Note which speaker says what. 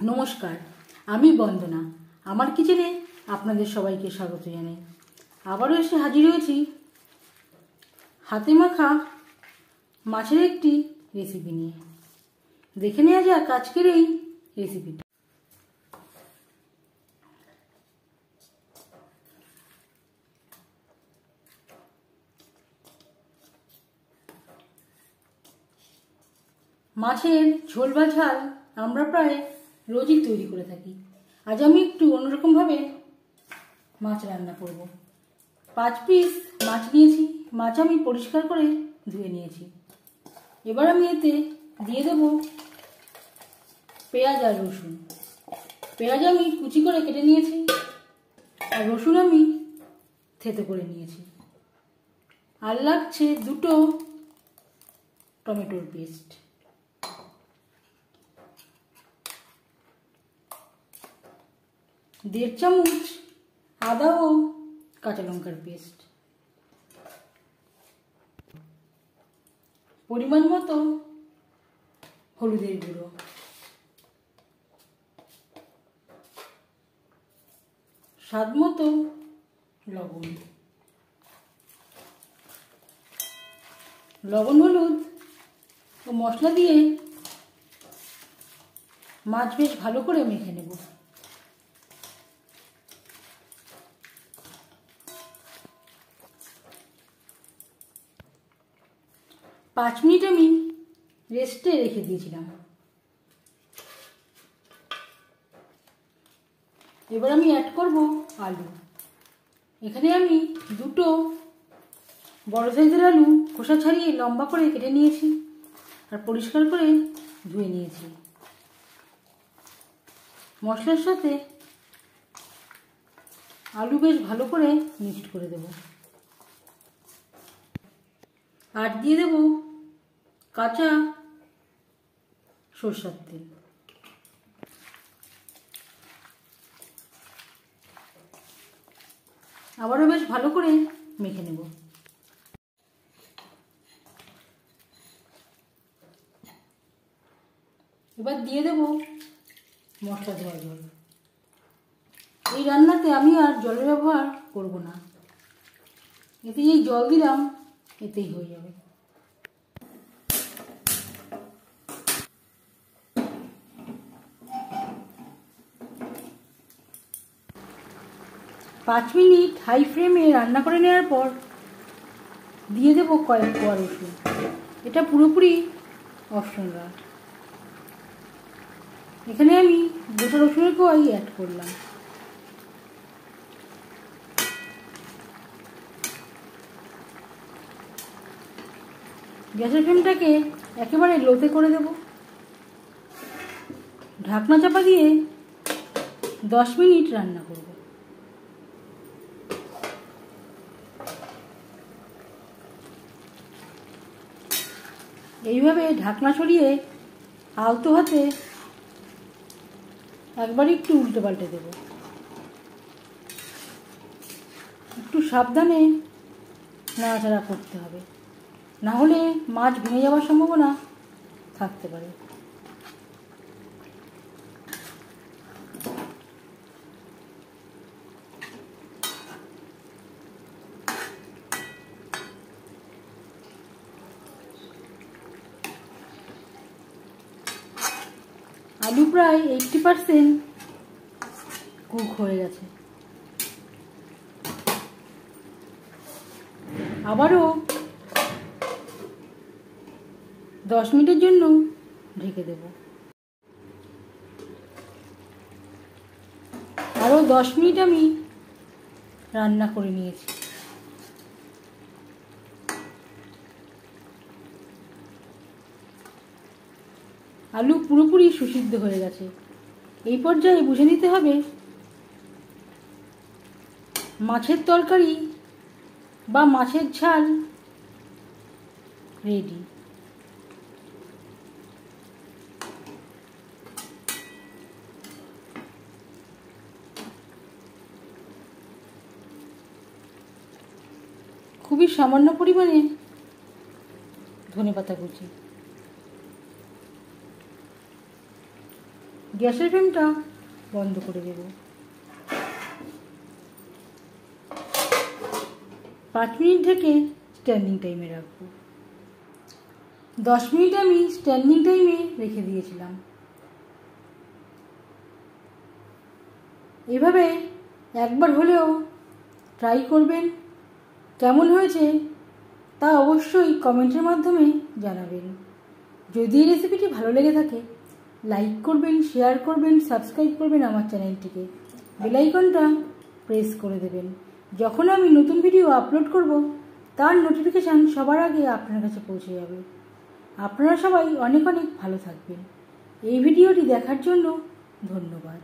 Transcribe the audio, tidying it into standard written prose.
Speaker 1: নমস্কার, আমি বন্দনা। আমার কিচেনে আপনাদের সবাইকে স্বাগত জানাই। আবারও এসে হাজির হয়েছি হাতে মাখা মাছের একটি রেসিপি নিয়ে। দেখে নেওয়া যাক আজকের এই রেসিপিটা। মাছের ঝোল বা ঝাল আমরা প্রায় রোজই তৈরি করে থাকি। আজ আমি একটু অন্যরকমভাবে মাছ রান্না করব। 5 পিস মাছ নিয়েছি। মাছ আমি পরিষ্কার করে ধুয়ে নিয়েছি। এবার আমি এতে দিয়ে দেব পেঁয়াজ আর রসুন। পেঁয়াজ আমি কুচি করে কেটে নিয়েছি আর রসুন আমি থেতো করে নিয়েছি। আর লাগছে 2 টমেটোর পেস্ট। দেড় চামচ আদা ও কাঁচা লঙ্কার পেস্ট, পরিমাণ মতো হলুদের গুঁড়ো, স্বাদ মতো লবণ। লবণ হলুদ ও মশলা দিয়ে মাছ বেশ ভালো করে মেখে নেব। পাঁচ মিনিট আমি রেস্টে রেখে দিয়েছিলাম। এবার আমি অ্যাড করব আলু। এখানে আমি 2 বড় সাইজের আলু খোসা ছাড়িয়ে লম্বা করে কেটে নিয়েছি আর পরিষ্কার করে ধুয়ে নিয়েছি। মশলার সাথে আলু বেশ ভালো করে মিক্সড করে দেব। আর দিয়ে দেব কাঁচা সরষের তেল। আবারও বেশ ভালো করে মেখে নেব। এবার দিয়ে দেব মশলা ধোয়া জল। এই রান্নাতে আমি আর জলের ব্যবহার করব না। এতে যেই জল দিলাম এতেই হয়ে যাবে। পাঁচ মিনিট হাই ফ্লেমে রান্না করে নেওয়ার পর দিয়ে দেবো কয়েক কোয়া রসুন। এটা পুরোপুরি অপশনাল। এখানে আমি 2টা রসুনের কোয়াই অ্যাড করলাম। গ্যাসের ফ্লেমটাকে একেবারে লোতে করে দেব। ঢাকনা চাপা দিয়ে 10 মিনিট রান্না করব। এইভাবে ঢাকনা সরিয়ে আলতো হাতে একবার একটু উল্টে পাল্টে দেব। একটু সাবধানে নাড়াচাড়া করতে হবে, না হলে মাছ ভেঙে যাওয়ার সম্ভাবনা থাকতে পারে। আলু প্রায় 80% কুক হয়ে গেছে। আবারও 10 মিনিটের জন্য ঢেকে দেব। আরও 10 মিনিট আমি রান্না করে নিয়েছি। আলু পুরোপুরি সুসিদ্ধ হয়ে গেছে। এই পর্যায়ে বুঝে নিতে হবে মাছের তরকারি বা মাছের ঝাল রেডি। খুবই সামান্য পরিমাণে ধনেপাতা কুচি। গ্যাসের ফ্লেমটা বন্ধ করে দেব। 5 মিনিট ঢেকে স্ট্যান্ডিং টাইমে রাখবো। 10 মিনিট আমি স্ট্যান্ডিং টাইমে রেখে দিয়েছিলাম। এভাবে একবার হলেও ট্রাই করবেন। কেমন হয়েছে তা অবশ্যই কমেন্টের মাধ্যমে জানাবেন। যদি এই রেসিপিটি ভালো লেগে থাকে লাইক করবেন, শেয়ার করবেন, সাবস্ক্রাইব করবেন আমার চ্যানেলটিকে, বেল আইকনটা প্রেস করে দেবেন। যখন আমি নতুন ভিডিও আপলোড করব তার নোটিফিকেশান সবার আগে আপনার কাছে পৌঁছে যাবে। আপনারা সবাই অনেক অনেক ভালো থাকবেন। এই ভিডিওটি দেখার জন্য ধন্যবাদ।